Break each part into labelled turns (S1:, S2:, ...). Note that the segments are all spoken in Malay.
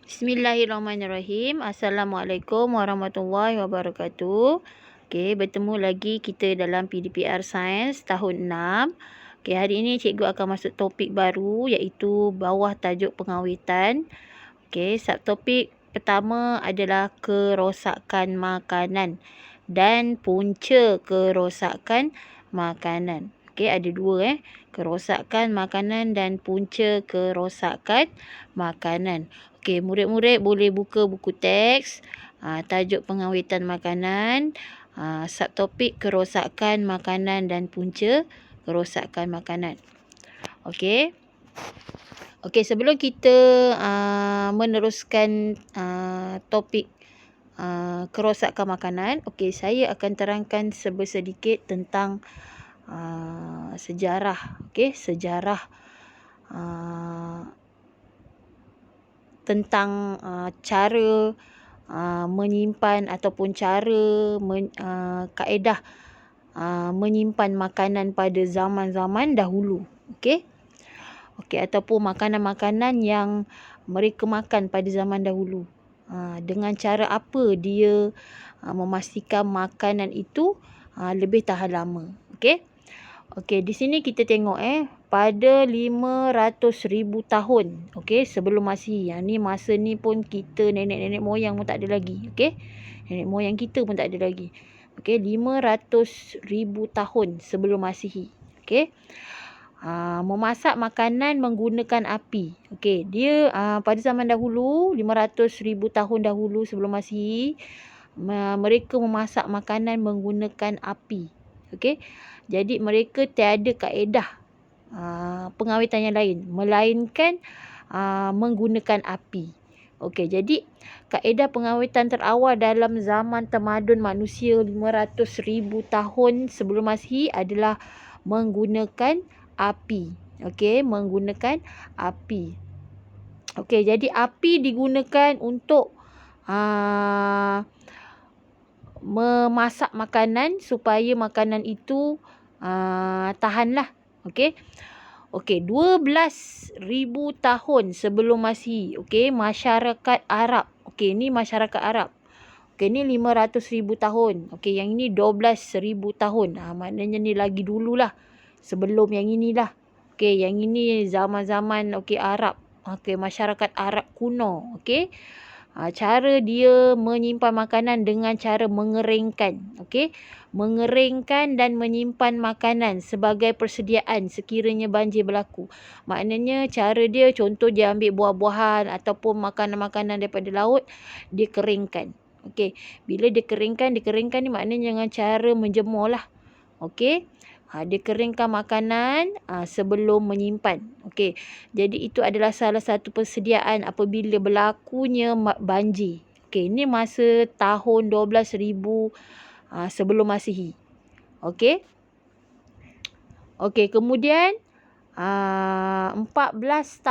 S1: Bismillahirrahmanirrahim. Assalamualaikum warahmatullahi wabarakatuh. Okey, bertemu lagi kita dalam PDPR Sains tahun 6. Okey, hari ini cikgu akan masuk topik baru iaitu bawah tajuk pengawitan. Okey, subtopik pertama adalah kerosakan makanan dan punca kerosakan makanan. Okey, ada dua kerosakan makanan dan punca kerosakan makanan. Okey, murid-murid boleh buka buku teks, tajuk pengawitan makanan, subtopik kerosakan makanan dan punca kerosakan makanan. Okey. Okey, sebelum kita meneruskan topik kerosakan makanan, okey, saya akan terangkan sedikit tentang sejarah. Okey, sejarah tentang cara menyimpan ataupun cara kaedah menyimpan makanan pada zaman-zaman dahulu. Okey. Okey, ataupun makanan-makanan yang mereka makan pada zaman dahulu. Dengan cara apa dia memastikan makanan itu lebih tahan lama. Okey. Okey, di sini kita tengok pada 500,000 tahun, okey, sebelum Masihi. Yang ni masa ni pun kita nenek-nenek moyang pun tak ada lagi, okey. Nenek moyang kita pun tak ada lagi. Okey, 500,000 tahun sebelum Masihi. Okey. Memasak makanan menggunakan api. Okey, dia pada zaman dahulu, 500,000 tahun dahulu sebelum Masihi, mereka memasak makanan menggunakan api. Okey. Jadi mereka tiada kaedah pengawitan yang lain melainkan menggunakan api. Okey, jadi kaedah pengawitan terawal dalam zaman tamadun manusia 500,000 tahun sebelum Masihi adalah menggunakan api. Okey, menggunakan api. Okey, jadi api digunakan untuk memasak makanan supaya makanan itu tahanlah. Okey. Okey, 12,000 tahun sebelum Masihi. Okey, masyarakat Arab. Okey, ni masyarakat Arab. Okey, ni 500,000 tahun. Okey, yang ini 12,000 tahun. Maknanya ni lagi dululah. Sebelum yang inilah. Okey, yang ini zaman-zaman Arab. Okey, masyarakat Arab kuno. Okey. Cara dia menyimpan makanan dengan cara mengeringkan. Okey, mengeringkan dan menyimpan makanan sebagai persediaan sekiranya banjir berlaku. Maknanya cara dia, contoh dia ambil buah-buahan ataupun makanan-makanan daripada laut, dia keringkan. Okey, bila dia keringkan ni maknanya dengan cara menjemur lah. Okey. Dia keringkan makanan sebelum menyimpan. Okey. Jadi itu adalah salah satu persediaan apabila berlakunya banjir. Okey, ini masa tahun 12,000 sebelum Masihi. Okey. Okey, kemudian 1400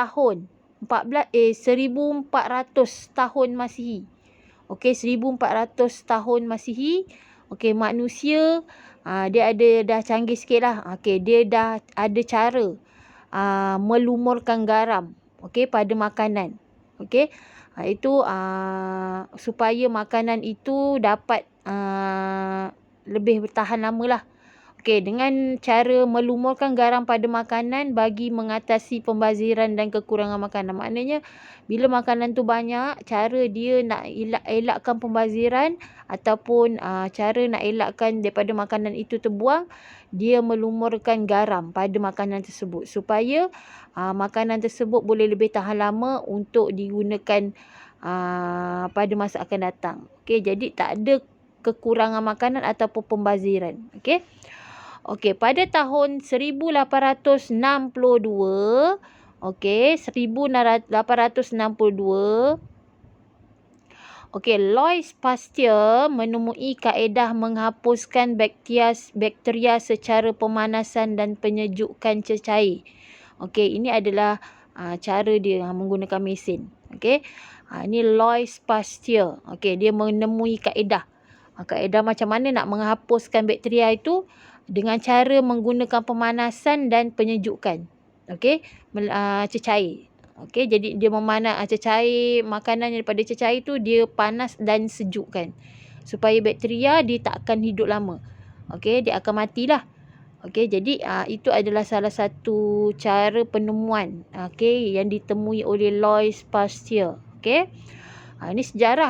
S1: tahun Masihi. Okey, 1400 tahun Masihi. Okey, manusia dia dah canggih sikit lah. Okey, dia dah ada cara melumurkan garam, okey, pada makanan. Okey. Itu supaya makanan itu dapat lebih bertahan lama lah. Okey, dengan cara melumurkan garam pada makanan bagi mengatasi pembaziran dan kekurangan makanan. Maknanya bila makanan tu banyak, cara dia nak elakkan pembaziran ataupun cara nak elakkan daripada makanan itu terbuang, dia melumurkan garam pada makanan tersebut supaya makanan tersebut boleh lebih tahan lama untuk digunakan pada masa akan datang. Okey, jadi tak ada kekurangan makanan ataupun pembaziran. Okey. Okey, pada tahun 1862, okey, 1862, okey, Louis Pasteur menemui kaedah menghapuskan bakteria secara pemanasan dan penyejukan cecair. Okey, ini adalah cara dia menggunakan mesin. Okey. Ini Louis Pasteur. Okey, dia menemui kaedah. Kaedah macam mana nak menghapuskan bakteria itu dengan cara menggunakan pemanasan dan penyejukan. Okey, cecair. Okey, jadi dia cecair makanan daripada cecair tu dia panas dan sejuk kan. Supaya bakteria dia tak akan hidup lama. Okey, dia akan matilah. Okey, jadi itu adalah salah satu cara penemuan yang ditemui oleh Louis Pasteur. Okey. Ini sejarah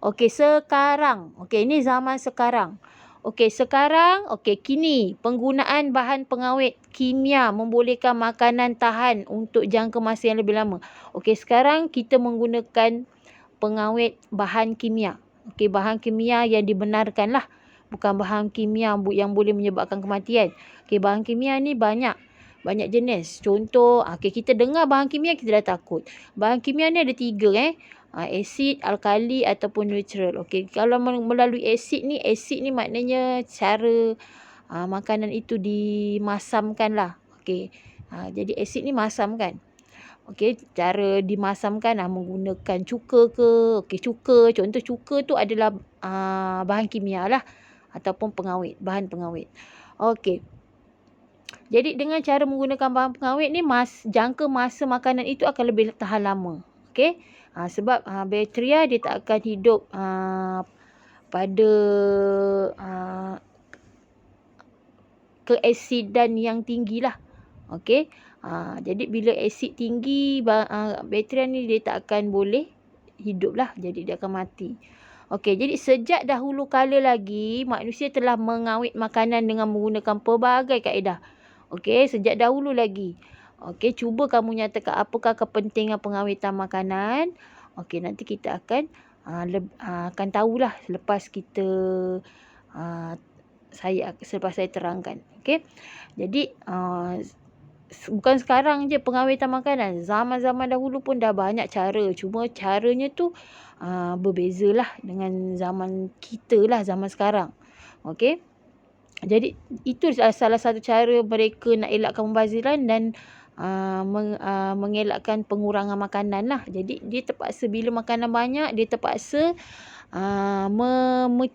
S1: Okey, sekarang. Okey, ini zaman sekarang. Okey, sekarang, kini penggunaan bahan pengawet kimia membolehkan makanan tahan untuk jangka masa yang lebih lama. Okey, sekarang kita menggunakan pengawet bahan kimia. Okey, bahan kimia yang dibenarkan lah. Bukan bahan kimia yang boleh menyebabkan kematian. Okey, bahan kimia ni banyak jenis. Contoh, kita dengar bahan kimia kita dah takut. Bahan kimia ni ada 3 asid, alkali ataupun neutral. Okey, kalau melalui asid ni maknanya cara makanan itu dimasamkan lah. Okey. Jadi asid ni masamkan. Okey, cara dimasamkan menggunakan cuka ke. Okey, cuka, contoh cuka tu adalah bahan kimia lah ataupun pengawet, bahan pengawet. Okey. Jadi dengan cara menggunakan bahan pengawet ni jangka masa makanan itu akan lebih tahan lama. Okey. Sebab bakteria dia tak akan hidup pada keasidan yang tinggilah. Okey. Jadi bila asid tinggi, bakteria ni dia tak akan boleh hidup lah. Jadi dia akan mati. Okey, jadi sejak dahulu kala lagi, manusia telah mengawet makanan dengan menggunakan pelbagai kaedah. Okey, sejak dahulu lagi. Okey, cuba kamu nyatakan apakah kepentingan pengawetan makanan. Okey, nanti kita akan tahulah selepas saya terangkan. Okey. Jadi bukan sekarang je pengawetan makanan. Zaman-zaman dahulu pun dah banyak cara. Cuma caranya tu berbezalah dengan zaman kita lah, zaman sekarang. Okey. Jadi itu salah satu cara mereka nak elakkan pembaziran dan mengelakkan pengurangan makanan lah. Jadi dia terpaksa bila makanan banyak, dia terpaksa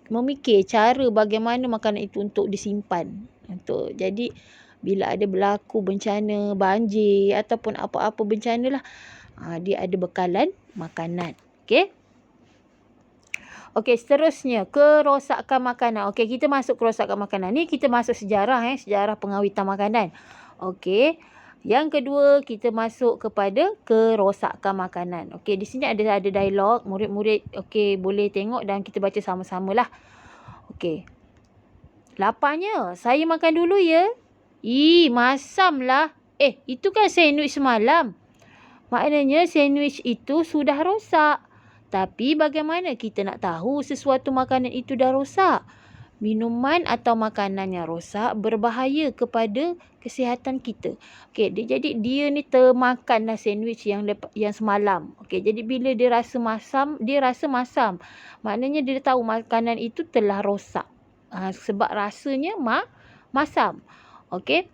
S1: memikir cara bagaimana makanan itu untuk disimpan. Jadi bila ada berlaku bencana banjir ataupun apa-apa bencana lah, dia ada bekalan makanan. Okey. Okey, seterusnya kerosakan makanan. Okey, kita masuk kerosakan makanan. Ni kita masuk sejarah sejarah pengawetan makanan. Okey. Yang kedua, kita masuk kepada kerosakan makanan. Okey, di sini ada dialog. Murid-murid boleh tengok dan kita baca sama-samalah. Okey. Laparnya, saya makan dulu ya. Masamlah. Itu kan sandwich semalam. Maknanya sandwich itu sudah rosak. Tapi bagaimana kita nak tahu sesuatu makanan itu dah rosak? Minuman atau makanan yang rosak berbahaya kepada kesihatan kita. Okey, jadi dia ni termakanlah sandwich yang semalam. Okey, jadi bila dia rasa masam, maknanya dia tahu makanan itu telah rosak. Sebab rasanya masam. Okey.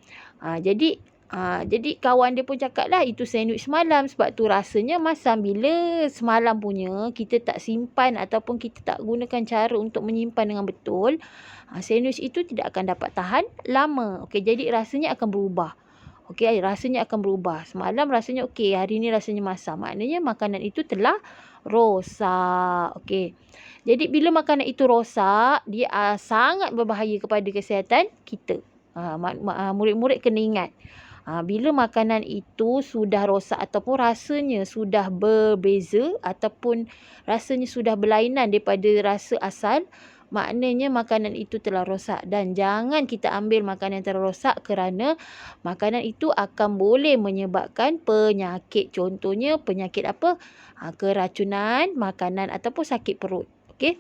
S1: Jadi kawan dia pun cakap lah itu sandwich semalam sebab tu rasanya masam. Bila semalam punya kita tak simpan ataupun kita tak gunakan cara untuk menyimpan dengan betul, sandwich itu tidak akan dapat tahan lama. Okey, jadi rasanya akan berubah. Okey, rasanya akan berubah. Semalam rasanya okey, hari ni rasanya masam. Maknanya makanan itu telah rosak. Okey. Jadi bila makanan itu rosak, dia sangat berbahaya kepada kesihatan kita. Murid-murid kena ingat. Bila makanan itu sudah rosak ataupun rasanya sudah berbeza ataupun rasanya sudah berlainan daripada rasa asal, maknanya makanan itu telah rosak. Dan jangan kita ambil makanan yang telah rosak kerana makanan itu akan boleh menyebabkan penyakit. Contohnya penyakit apa? Keracunan makanan ataupun sakit perut. Okey.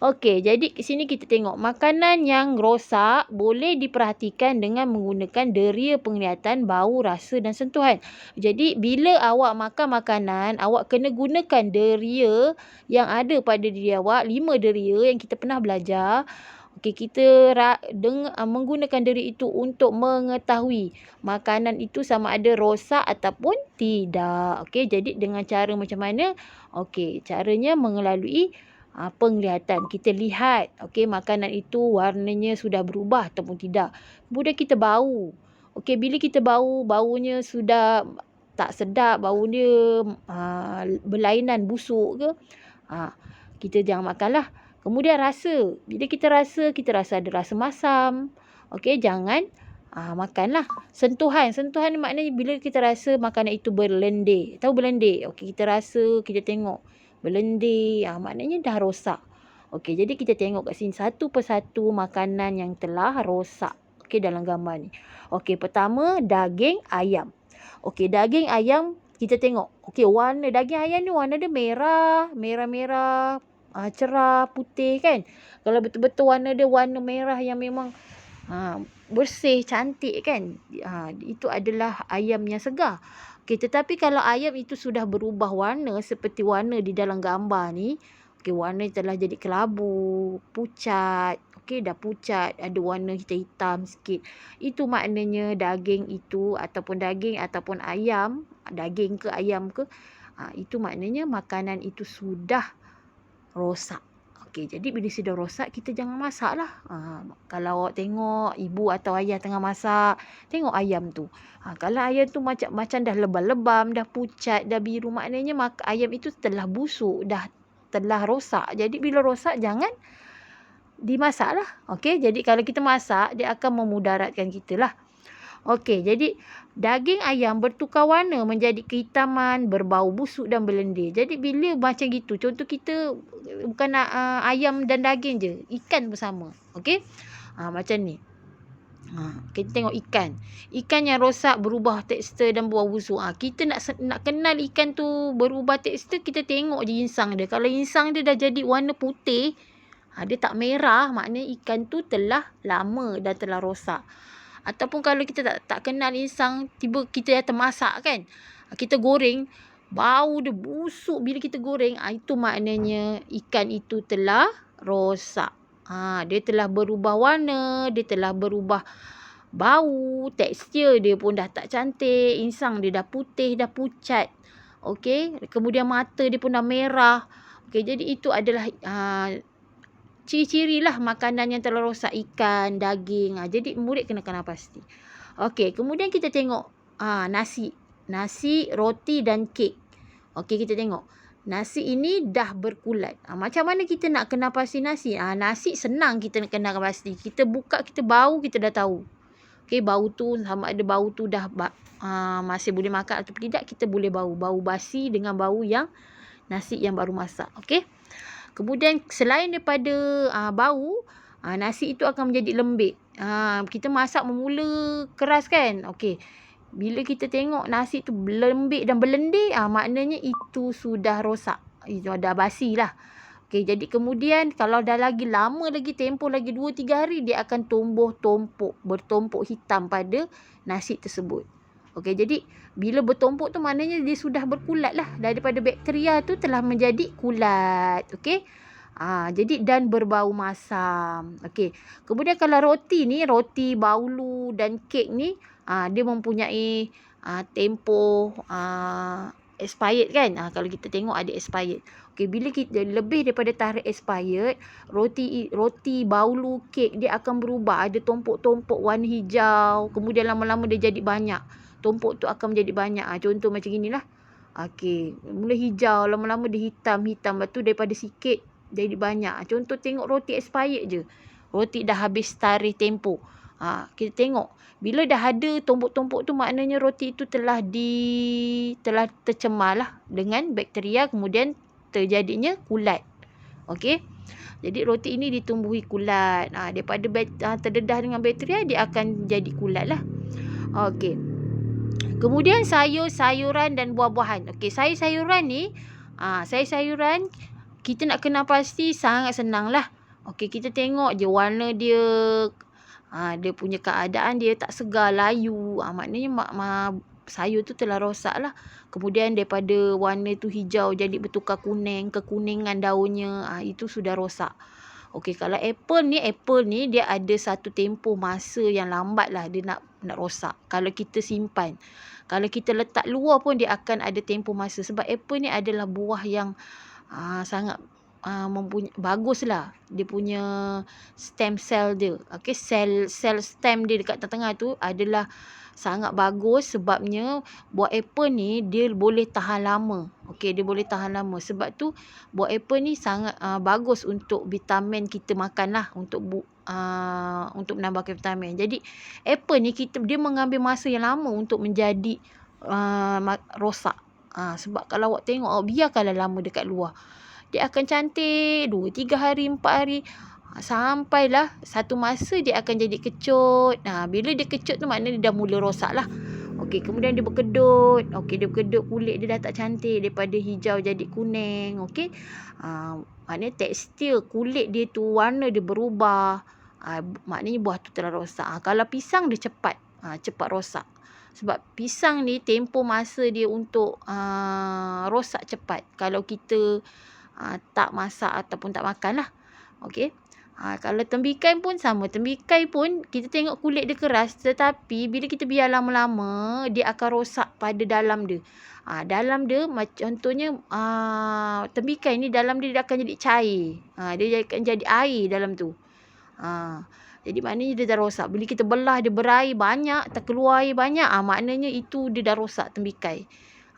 S1: Okey, jadi di sini kita tengok makanan yang rosak boleh diperhatikan dengan menggunakan deria penglihatan, bau, rasa dan sentuhan. Jadi bila awak makan makanan, awak kena gunakan deria yang ada pada diri awak, 5 deria yang kita pernah belajar. Okey, kita menggunakan deria itu untuk mengetahui makanan itu sama ada rosak ataupun tidak. Okey, jadi dengan cara macam mana? Okey, caranya melalui penglihatan. Kita lihat makanan itu warnanya sudah berubah ataupun tidak. Kemudian kita bau. Okey, bila kita baunya sudah tak sedap, bau dia berlainan, busuk ke, kita jangan makanlah. Kemudian rasa, bila kita rasa ada rasa masam, okey, jangan makanlah. Sentuhan ni maknanya bila kita rasa makanan itu berlendir. Tahu berlendir? Okey, kita rasa, kita tengok berlendir, maknanya dah rosak. Okey, jadi kita tengok kat sini satu persatu makanan yang telah rosak. Okey, dalam gambar ni. Okey, pertama daging ayam. Okey, daging ayam kita tengok. Okey, warna daging ayam ni warna dia merah cerah, putih kan. Kalau betul-betul warna dia warna merah yang memang bersih, cantik kan. Itu adalah ayam yang segar. Okey, tetapi kalau ayam itu sudah berubah warna seperti warna di dalam gambar ni, okey, warna telah jadi kelabu, pucat. Okey, dah pucat, ada warna hitam sikit. Itu maknanya daging itu ataupun ayam, daging ke ayam ke, itu maknanya makanan itu sudah rosak. Okey, jadi bila sudah rosak, kita jangan masak lah. Kalau awak tengok ibu atau ayah tengah masak, tengok ayam tu. Kalau ayam tu macam dah lebam-lebam, dah pucat, dah biru, maknanya ayam itu telah busuk, telah rosak. Jadi bila rosak, jangan dimasak lah. Okey, jadi kalau kita masak, dia akan memudaratkan kita lah. Okey, jadi daging ayam bertukar warna menjadi kehitaman, berbau busuk dan berlendir. Jadi bila macam gitu, contoh kita bukan ayam dan daging je, ikan bersama. Okey, macam ni. Kita tengok ikan. Ikan yang rosak, berubah tekstur dan bau busuk. Kita nak kenal ikan tu berubah tekstur, kita tengok je insang dia. Kalau insang dia dah jadi warna putih, dia tak merah, maknanya ikan tu telah lama dan telah rosak. Ataupun kalau kita tak kenal insang, tiba kita dah termasak kan, kita goreng, bau dia busuk bila kita goreng, itu maknanya ikan itu telah rosak. Dia telah berubah warna, dia telah berubah bau, tekstur dia pun dah tak cantik, insang dia dah putih, dah pucat. Okey, kemudian mata dia pun dah merah. Okey, jadi itu adalah ciri-ciri lah makanan yang telah rosak, ikan, daging. Jadi murid kena kenal pasti. Okey, kemudian kita tengok nasi, roti dan kek. Okey, kita tengok. Nasi ini dah berkulat. Macam mana kita nak kenal pasti nasi? Nasi senang kita nak kenal pasti. Kita buka, kita bau, kita dah tahu. Okey, bau tu sama ada bau tu dah masih boleh makan atau tidak, kita boleh bau. Bau basi dengan bau yang nasi yang baru masak. Okey. Kemudian selain daripada bau, nasi itu akan menjadi lembik. Kita masak bermula keras kan. Okey. Bila kita tengok nasi tu lembik dan berlendir, maknanya itu sudah rosak. Itu dah basi lah. Okey, jadi kemudian kalau dah lagi lama lagi, tempoh lagi 2-3 hari, dia akan bertumpuk hitam pada nasi tersebut. Okey, jadi bila bertumpuk tu maknanya dia sudah berkulat lah. Daripada bakteria tu telah menjadi kulat. Okey. Jadi dan berbau masam. Okey. Kemudian kalau roti ni, roti baulu dan kek ni, dia mempunyai tempoh expired kan. Kalau kita tengok ada expired. Okey, bila kita lebih daripada tarikh expired, roti baulu kek dia akan berubah, ada tumpuk-tumpuk warna hijau, kemudian lama-lama dia jadi banyak. Tumpuk tu akan menjadi banyak. Contoh macam inilah. Okey, mula hijau, lama-lama dia hitam. Lepas tu daripada sikit jadi banyak. Contoh tengok roti expired je. Roti dah habis tarikh tempoh. Kita tengok. Bila dah ada tumpuk-tumpuk tu, maknanya roti itu telah tercemar lah dengan bakteria, kemudian terjadinya kulat. Okey. Jadi roti ini ditumbuhi kulat. Daripada terdedah dengan bakteria, dia akan jadi kulat lah. Okey. Kemudian sayur-sayuran dan buah-buahan. Okey, sayur-sayuran ni, sayur-sayuran kita nak kenal pasti sangat senang lah. Okey, kita tengok je warna dia, dia punya keadaan dia tak segar, layu. Maknanya sayur tu telah rosak lah. Kemudian daripada warna tu hijau jadi bertukar kuning, kekuningan daunnya, itu sudah rosak. Okey, kalau apple ni dia ada satu tempoh masa yang lambat lah dia nak rosak. Kalau kita simpan, kalau kita letak luar pun dia akan ada tempoh masa. Sebab apple ni adalah buah yang sangat baguslah dia punya stem cell dia. Okey, sel stem dia dekat tengah tu adalah sangat bagus sebabnya buah apple ni dia boleh tahan lama. Okey, dia boleh tahan lama. Sebab tu buah apple ni sangat bagus untuk vitamin kita makan lah, untuk menambahkan vitamin. Jadi apple ni dia mengambil masa yang lama untuk menjadi rosak. Sebab kalau awak tengok, biarkanlah lama dekat luar, dia akan cantik 2, 3 hari, 4 hari. Sampailah satu masa dia akan jadi kecut. Bila dia kecut tu maknanya dia dah mula rosak lah. Okey, kemudian dia berkedut. Okey, dia berkedut, kulit dia dah tak cantik, daripada hijau jadi kuning. Okey. Maknanya tekstil kulit dia tu, warna dia berubah. Maknanya buah tu telah rosak. Kalau pisang dia cepat rosak. Sebab pisang ni tempoh masa dia untuk rosak cepat kalau kita tak masak ataupun tak makan lah. Okey. Kalau tembikai pun sama. Tembikai pun kita tengok kulit dia keras, tetapi bila kita biar lama-lama dia akan rosak pada dalam dia. Dalam dia contohnya tembikai ni dalam dia akan jadi cair. Dia akan jadi air dalam tu. Jadi maknanya dia dah rosak. Bila kita belah dia berair banyak, terkeluar air banyak, maknanya itu dia dah rosak tembikai.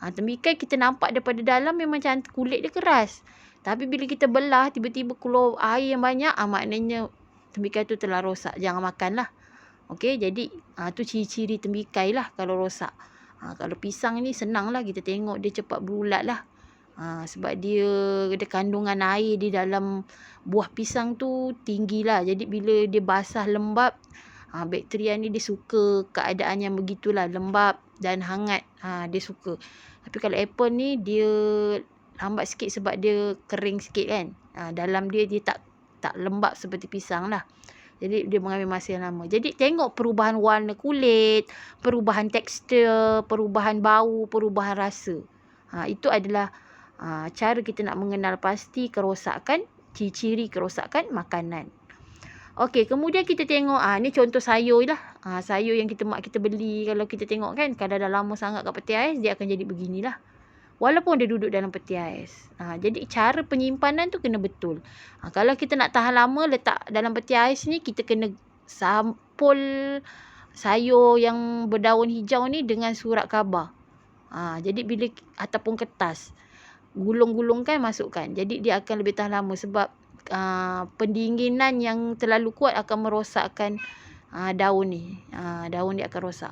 S1: Tembikai kita nampak daripada dalam memang cantik, kulit dia keras. Tapi bila kita belah tiba-tiba keluar air yang banyak, maknanya tembikai tu telah rosak. Jangan makan lah. Okey, jadi tu ciri-ciri tembikai lah kalau rosak. Kalau pisang ni senang lah, kita tengok dia cepat berulat lah. Sebab dia ada kandungan air di dalam buah pisang tu tinggi lah. Jadi bila dia basah lembab, bakteria ni dia suka keadaan yang begitulah, lembab dan hangat. Dia suka. Tapi kalau apple ni dia lambat sikit sebab dia kering sikit kan. Dalam dia tak lembab seperti pisang lah. Jadi dia mengambil masa yang lama. Jadi tengok perubahan warna kulit, perubahan tekstur, perubahan bau, perubahan rasa. Itu adalah cara kita nak mengenal pasti kerosakan, ciri-ciri kerosakan makanan. Okey, kemudian kita tengok ni contoh sayur lah. Sayur yang kita beli, kalau kita tengok kan, kalau dah lama sangat kat peti ais, dia akan jadi beginilah. Walaupun dia duduk dalam peti ais. Jadi cara penyimpanan tu kena betul. Kalau kita nak tahan lama letak dalam peti ais ni, kita kena sampul sayur yang berdaun hijau ni dengan surat khabar. Jadi bila ataupun kertas, gulung-gulungkan, masukkan. Jadi dia akan lebih tahan lama sebab pendinginan yang terlalu kuat akan merosakkan daun ni. Daun dia akan rosak.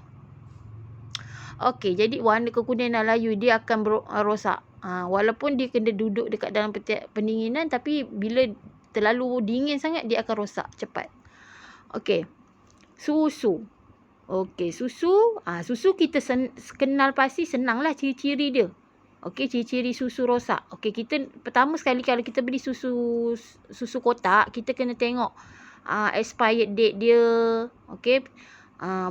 S1: Okey, jadi warna kekuningan layu dia akan rosak. Walaupun dia kena duduk dekat dalam pendinginan, tapi bila terlalu dingin sangat dia akan rosak cepat. Okey. Susu. Okey, susu kita kenal pasti, senanglah ciri-ciri dia. Okey, ciri-ciri susu rosak. Okey, kita pertama sekali kalau kita beli susu kotak, kita kena tengok expired date dia. Okey,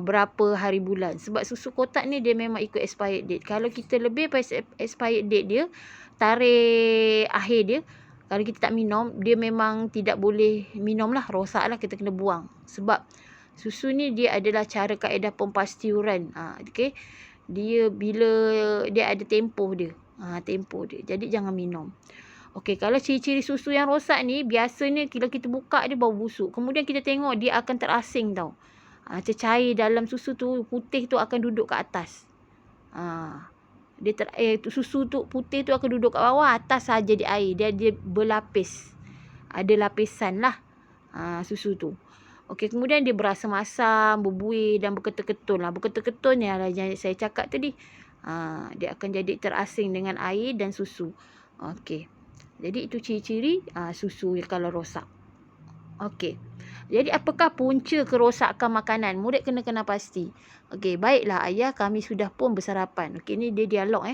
S1: berapa hari bulan. Sebab susu kotak ni dia memang ikut expired date. Kalau kita lebih expired date dia, tarikh akhir dia, kalau kita tak minum, dia memang tidak boleh minum lah, rosak lah, kita kena buang. Sebab susu ni dia adalah cara kaedah pemastiuran. Okey, dia bila dia ada tempoh dia. Tempoh dia. Jadi jangan minum. Okey, kalau ciri-ciri susu yang rosak ni, biasanya kalau kita buka dia bau busuk. Kemudian kita tengok dia akan terasing tau. Cecair dalam susu tu, putih tu akan duduk kat atas. Susu tu putih tu akan duduk kat bawah, atas saja dia air. Dia berlapis. Ada lapisan lah susu tu. Okey, kemudian dia berasa masam, berbuih dan berketul-ketul lah. Berketul-ketul ni lah yang saya cakap tadi. Dia akan jadi terasing dengan air dan susu. Okey. Jadi itu ciri-ciri susu kalau rosak. Okey. Jadi apakah punca kerosakan makanan? Murid kena kenal pasti. Okey, baiklah ayah, kami sudah pun bersarapan. Okey, ni dia dialog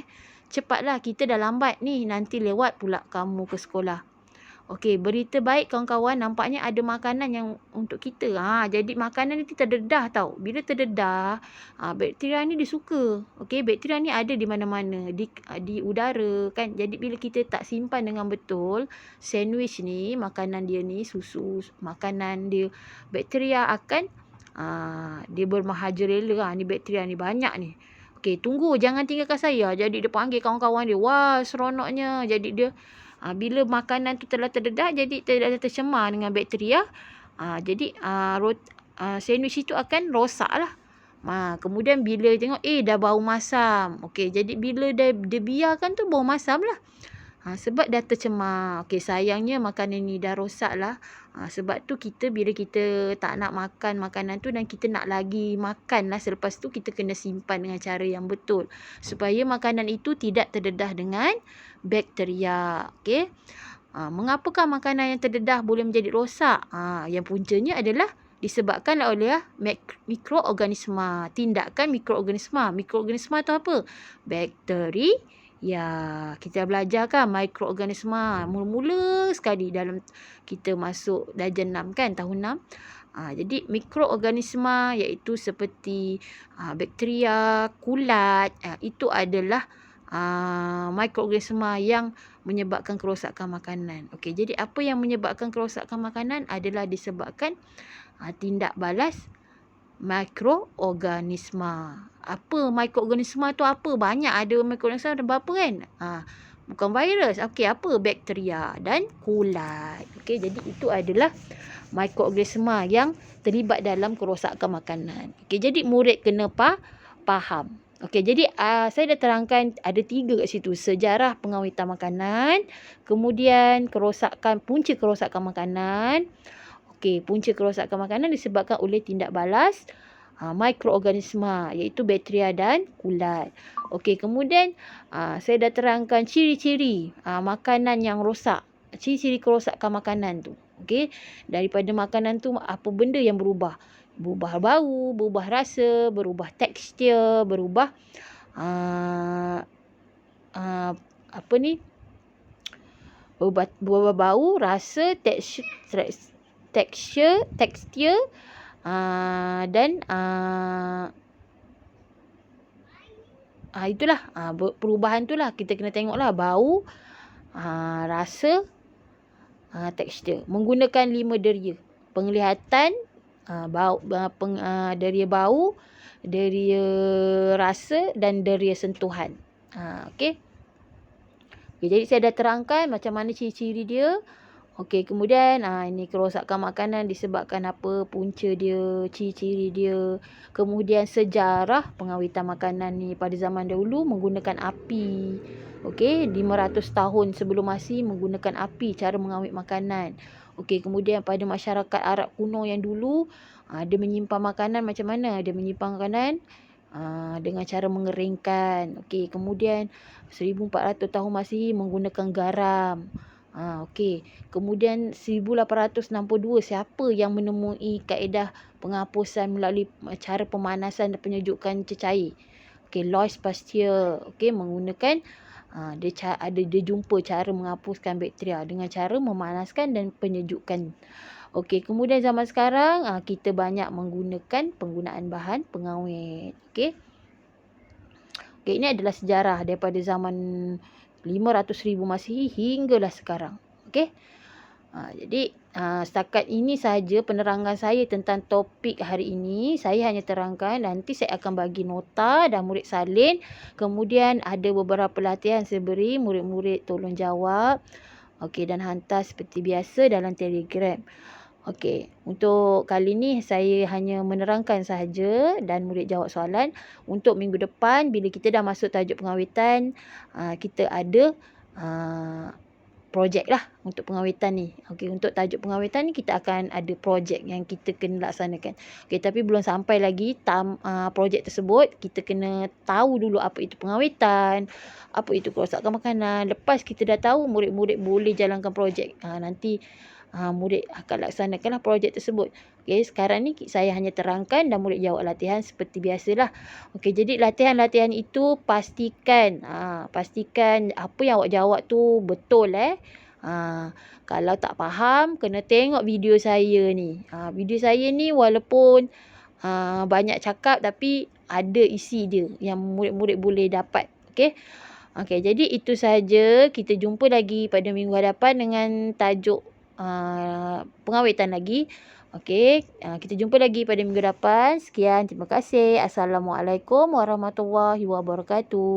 S1: Cepatlah, kita dah lambat ni, nanti lewat pula kamu ke sekolah. Okey, berita baik kawan-kawan, nampaknya ada makanan yang untuk kita. Jadi makanan ni terdedah tau. Bila terdedah, bakteria ni dia suka. Okey, bakteria ni ada di mana-mana, di udara kan. Jadi bila kita tak simpan dengan betul, sandwich ni, makanan dia ni, susu, makanan dia, bakteria akan dia bermahajarela. Ni bakteria ni banyak ni. Okey, tunggu, jangan tinggalkan saya. Jadi dia panggil kawan-kawan dia. Wah, seronoknya. Jadi dia Bila makanan tu telah terdedah, jadi telah tercemar dengan bakteria, jadi sandwich itu akan rosak lah. Kemudian bila tengok dah bau masam. Okey, jadi bila dia biarkan tu bau masam lah. Sebab dah tercemar. Okey, sayangnya makanan ni dah rosak lah. Sebab tu bila kita tak nak makan makanan tu dan kita nak lagi makan lah, selepas tu kita kena simpan dengan cara yang betul supaya makanan itu tidak terdedah dengan bakteria. Okey. Mengapakah makanan yang terdedah boleh menjadi rosak? Yang puncanya adalah disebabkan oleh mikroorganisma. Tindakan mikroorganisma. Mikroorganisma tu apa? Bakteri. Ya, kita belajar kan mikroorganisma mula-mula sekali dalam kita masuk darjah 6 kan, tahun 6. Jadi mikroorganisma iaitu seperti bakteria, kulat, itu adalah mikroorganisma yang menyebabkan kerosakan makanan. Okey, jadi apa yang menyebabkan kerosakan makanan adalah disebabkan tindak balas mikroorganisma. Apa mikroorganisma tu apa? Banyak ada mikroorganisma, ada berapa kan? Bukan virus. Okey, apa? Bakteria dan kulat. Okey, jadi itu adalah mikroorganisma yang terlibat dalam kerosakan makanan. Okey, jadi murid kena faham. Okey, jadi saya dah terangkan ada 3 kat situ. Sejarah pengawitan makanan, kemudian punca kerosakan makanan. Okey, punca kerosakan makanan disebabkan oleh tindak balas mikroorganisma iaitu bakteria dan kulat. Okey, kemudian saya dah terangkan ciri-ciri makanan yang rosak. Ciri-ciri kerosakan makanan tu. Okey, daripada makanan tu apa benda yang berubah? Berubah bau, berubah rasa, berubah tekstur, berubah berubah bau, rasa, tekstur dan itulah perubahan tu lah kita kena tengoklah bau, rasa, tekstur menggunakan 5 deria. Penglihatan, deria bau, deria rasa dan deria sentuhan. Okey. Jadi saya dah terangkan macam mana ciri-ciri dia. Okey, kemudian ini kerosakan makanan disebabkan apa, punca dia, ciri-ciri dia. Kemudian sejarah pengawitan makanan ni pada zaman dahulu menggunakan api. Okey, 500 tahun sebelum Masih menggunakan api cara mengawet makanan. Okey, kemudian pada masyarakat Arab kuno yang dulu dia menyimpan makanan macam mana? Dia menyimpan makanan dengan cara mengeringkan. Okey, kemudian 1400 tahun Masihi menggunakan garam. Okey, kemudian 1862 siapa yang menemui kaedah penghapusan melalui cara pemanasan dan penyejukan cecair? Okey, Louis Pasteur. Okey, menggunakan dia jumpa cara menghapuskan bakteria dengan cara memanaskan dan penyejukkan. Okey, kemudian zaman sekarang kita banyak menggunakan penggunaan bahan pengawet. Okey. Okey, ini adalah sejarah daripada zaman 500,000 Masihi hinggalah sekarang. Okey. Jadi setakat ini sahaja penerangan saya tentang topik hari ini. Saya hanya terangkan, nanti saya akan bagi nota dan murid salin. Kemudian ada beberapa latihan saya beri, murid-murid tolong jawab. Okey, dan hantar seperti biasa dalam Telegram. Okey, untuk kali ni saya hanya menerangkan sahaja dan murid jawab soalan. Untuk minggu depan bila kita dah masuk tajuk pengawitan, kita ada projek lah untuk pengawitan ni. Okey, untuk tajuk pengawitan ni kita akan ada projek yang kita kena laksanakan. Okey, tapi belum sampai lagi projek tersebut. Kita kena tahu dulu apa itu pengawitan, apa itu kerosakan makanan. Lepas kita dah tahu, murid-murid boleh jalankan projek. Nanti murid akan laksanakanlah projek tersebut. Okey, sekarang ni saya hanya terangkan dan murid jawab latihan seperti biasalah. Okey, jadi latihan-latihan itu pastikan apa yang awak jawab tu betul. Kalau tak faham, kena tengok video saya ni. Video saya ni walaupun banyak cakap tapi ada isi dia yang murid-murid boleh dapat. Okey. Okey, jadi itu sahaja. Kita jumpa lagi pada minggu hadapan dengan tajuk pengawitan lagi. Okey, kita jumpa lagi pada minggu depan. Sekian, terima kasih. Assalamualaikum warahmatullahi wabarakatuh.